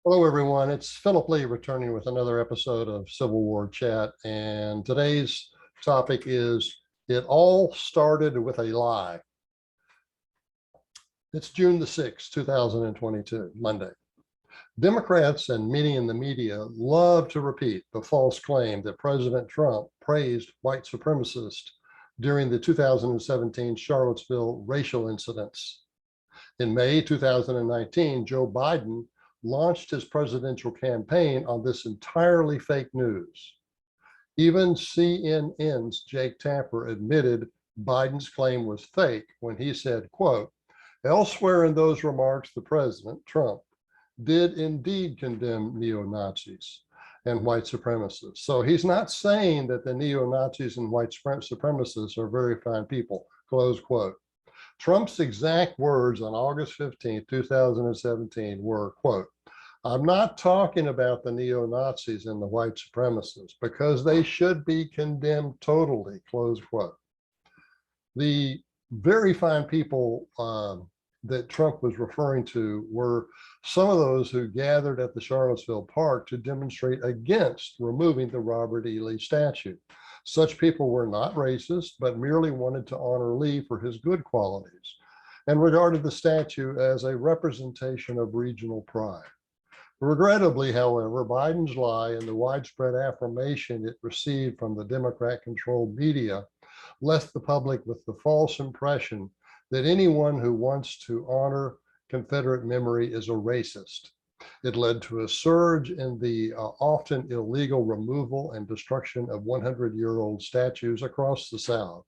Hello, everyone. It's Philip Lee returning with another episode of Civil War Chat. And today's topic is It All Started with a Lie. It's June the 6th, 2022, Monday. Democrats and many in the media love to repeat the false claim that President Trump praised white supremacists during the 2017 Charlottesville racial incidents. In May 2019, Joe Biden launched his presidential campaign on this entirely fake news. Even CNN's Jake Tapper admitted Biden's claim was fake when he said, quote, "Elsewhere in those remarks, the president, Trump, did indeed condemn neo-Nazis and white supremacists." So he's not saying that the neo-Nazis and white supremacists are very fine people, close quote. Trump's exact words on August 15, 2017 were, quote, "I'm not talking about the neo-Nazis and the white supremacists because they should be condemned totally," close quote. The very fine people that Trump was referring to were some of those who gathered at the Charlottesville Park to demonstrate against removing the Robert E. Lee statue. Such people were not racist, but merely wanted to honor Lee for his good qualities and regarded the statue as a representation of regional pride. Regrettably, however, Biden's lie and the widespread affirmation it received from the Democrat-controlled media left the public with the false impression that anyone who wants to honor Confederate memory is a racist. It led to a surge in the often illegal removal and destruction of 100-year-old statues across the South.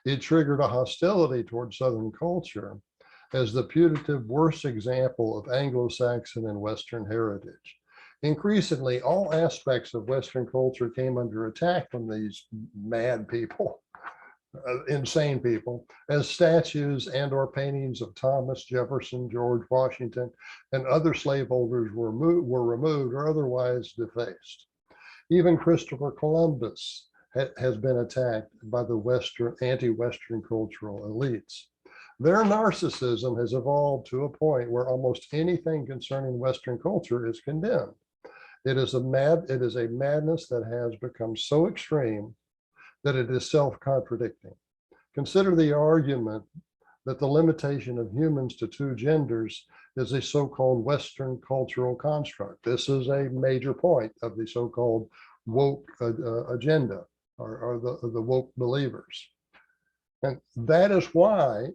It triggered a hostility toward Southern culture as the putative worst example of Anglo-Saxon and Western heritage. Increasingly, all aspects of Western culture came under attack from these mad people, insane people, as statues and or paintings of Thomas Jefferson, George Washington, and other slaveholders were removed or otherwise defaced. Even Christopher Columbus has been attacked by the anti-Western cultural elites. Their narcissism has evolved to a point where almost anything concerning Western culture is condemned. It is a madness that has become so extreme that it is self-contradicting. Consider the argument that the limitation of humans to two genders is a so-called Western cultural construct. This is a major point of the so-called woke agenda or the woke believers. And that is why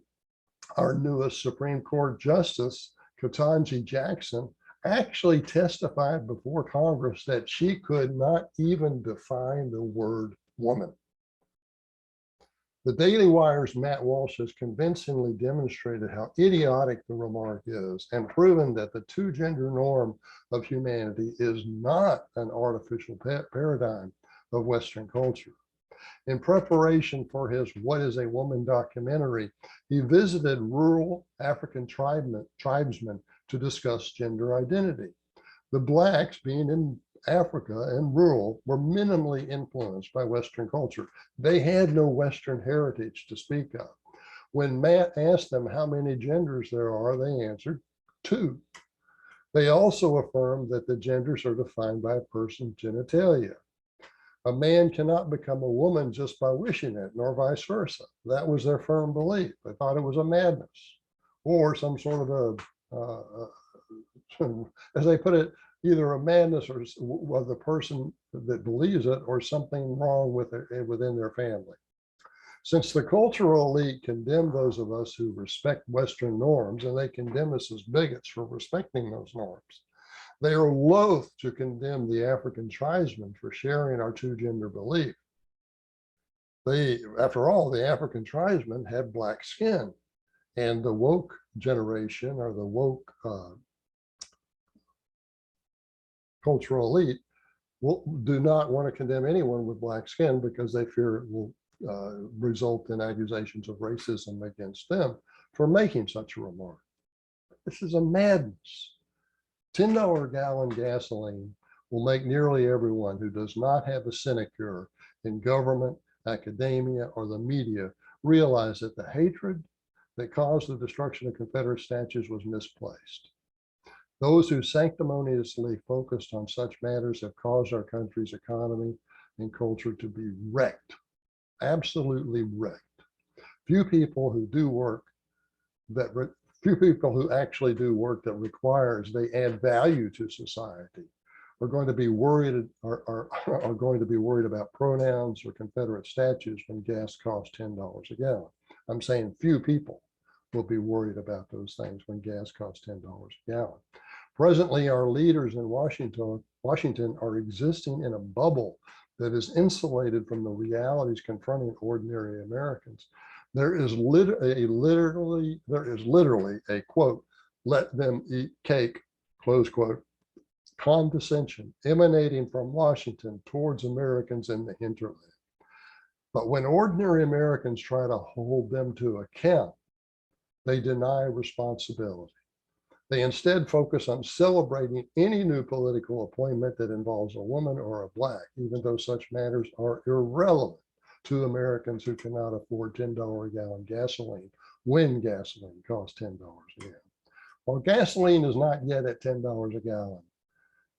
our newest Supreme Court Justice, Ketanji Jackson, actually testified before Congress that she could not even define the word woman. The Daily Wire's Matt Walsh has convincingly demonstrated how idiotic the remark is and proven that the two-gender norm of humanity is not an artificial paradigm of Western culture. In preparation for his What is a Woman documentary, he visited rural African tribesmen to discuss gender identity. The Blacks, being in Africa and rural, were minimally influenced by Western culture. They had no Western heritage to speak of. When Matt asked them how many genders there are, they answered 2. They also affirmed that the genders are defined by a person's genitalia. A man cannot become a woman just by wishing it, nor vice versa. That was their firm belief. They thought it was a madness or some sort of as they put it, either a madness or of the person that believes it or something wrong with it within their family. Since the cultural elite condemn those of us who respect Western norms, and they condemn us as bigots for respecting those norms, they are loath to condemn the African tribesmen for sharing our two-gender belief. After all, the African tribesmen had black skin, and the woke generation or the woke cultural elite do not want to condemn anyone with black skin because they fear it will result in accusations of racism against them for making such a remark. This is a madness. $10 a gallon gasoline will make nearly everyone who does not have a sinecure in government, academia, or the media realize that the hatred that caused the destruction of Confederate statues was misplaced. Those who sanctimoniously focused on such matters have caused our country's economy and culture to be wrecked, absolutely wrecked. Few people who do work that few people who actually do work that requires they add value to society are going to be worried are going to be worried about pronouns or Confederate statues when gas costs $10 a gallon. I'm saying few people will be worried about those things when gas costs $10 a gallon. Presently, our leaders in Washington are existing in a bubble that is insulated from the realities confronting ordinary Americans. There is literally a quote, let them eat cake, close quote, condescension emanating from Washington towards Americans in the hinterland. But when ordinary Americans try to hold them to account, they deny responsibility. They instead focus on celebrating any new political appointment that involves a woman or a Black, even though such matters are irrelevant to Americans who cannot afford $10 a gallon gasoline when gasoline costs $10 a gallon. While gasoline is not yet at $10 a gallon,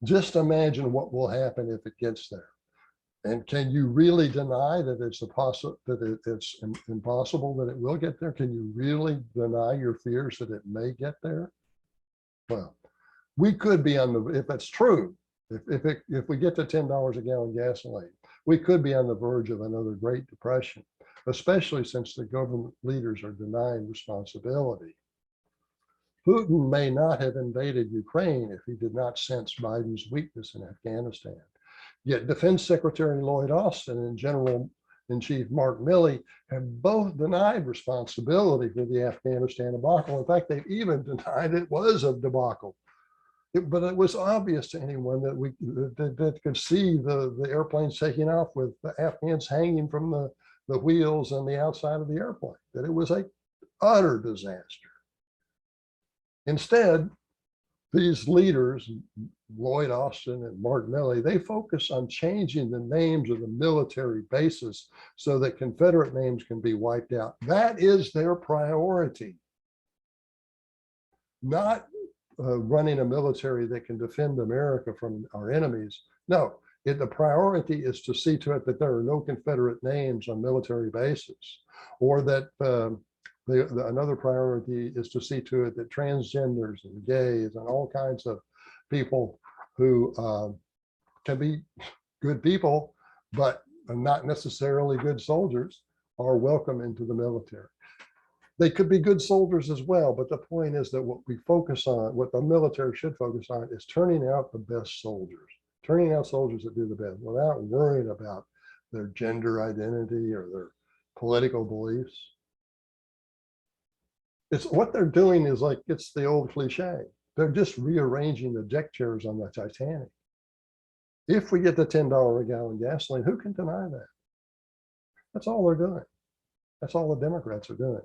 just imagine what will happen if it gets there. And can you really deny that it's impossible that it will get there? Can you really deny your fears that it may get there? Well, we could be on the, if it's true, if we get to $10 a gallon gasoline, we could be on the verge of another Great Depression, especially since the government leaders are denying responsibility. Putin may not have invaded Ukraine if he did not sense Biden's weakness in Afghanistan. Yet Defense Secretary Lloyd Austin and General-in-Chief Mark Milley have both denied responsibility for the Afghanistan debacle. In fact, they've even denied it was a debacle. But it was obvious to anyone that could see the airplanes taking off with the Afghans hanging from the wheels and the outside of the airplane, that it was an utter disaster. Instead, these leaders, Lloyd Austin and Mark Milley, they focus on changing the names of the military bases so that Confederate names can be wiped out. That is their priority. Not running a military that can defend America from our enemies. No, the priority is to see to it that there are no Confederate names on military bases, or that another priority is to see to it that transgenders and gays and all kinds of people who can be good people, but not necessarily good soldiers, are welcome into the military. They could be good soldiers as well, but the point is that what we focus on, what the military should focus on, is turning out the best soldiers, turning out soldiers that do the best without worrying about their gender identity or their political beliefs. It's what they're doing is like, it's the old cliche. They're just rearranging the deck chairs on the Titanic. If we get the $10 a gallon gasoline, who can deny that? That's all they're doing. That's all the Democrats are doing.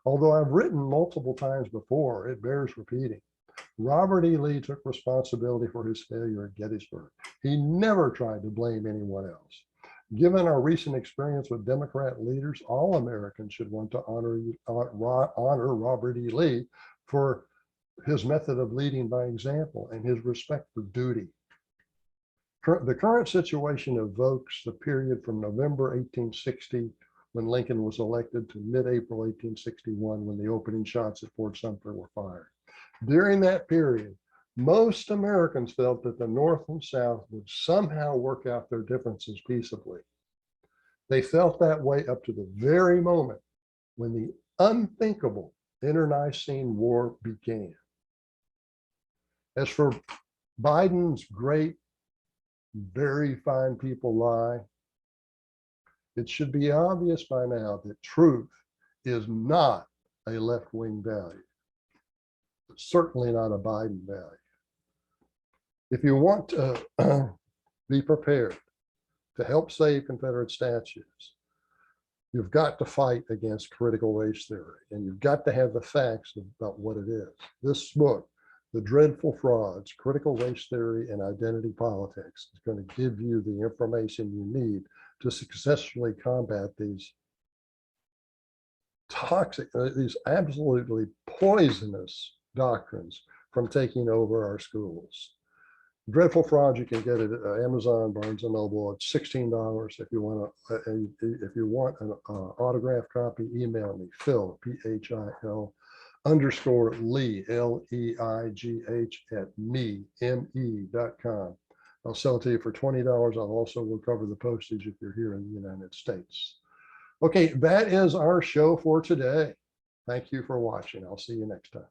Although I've written multiple times before, it bears repeating. Robert E. Lee took responsibility for his failure at Gettysburg. He never tried to blame anyone else. Given our recent experience with Democrat leaders, all Americans should want to honor Robert E. Lee for his method of leading by example and his respect for duty. The current situation evokes the period from November 1860, when Lincoln was elected, to mid-April 1861, when the opening shots at Fort Sumter were fired. During that period, most Americans felt that the North and South would somehow work out their differences peaceably. They felt that way up to the very moment when the unthinkable internecine war began. As for Biden's great, very fine people lie, it should be obvious by now that truth is not a left-wing value. It's certainly not a Biden value. If you want to be prepared to help save Confederate statues, you've got to fight against critical race theory, and you've got to have the facts about what it is. This book, The Dreadful Frauds, Critical Race Theory and Identity Politics, is going to give you the information you need to successfully combat these toxic, these absolutely poisonous doctrines from taking over our schools. Dreadful Fraud, you can get it at Amazon, Barnes and Noble. It's $16. If you want an autographed copy, email me, Phil, PHIL _Leigh, LEIGH @me.com. I'll sell it to you for $20. I'll also will cover the postage if you're here in the United States. Okay, that is our show for today. Thank you for watching. I'll see you next time.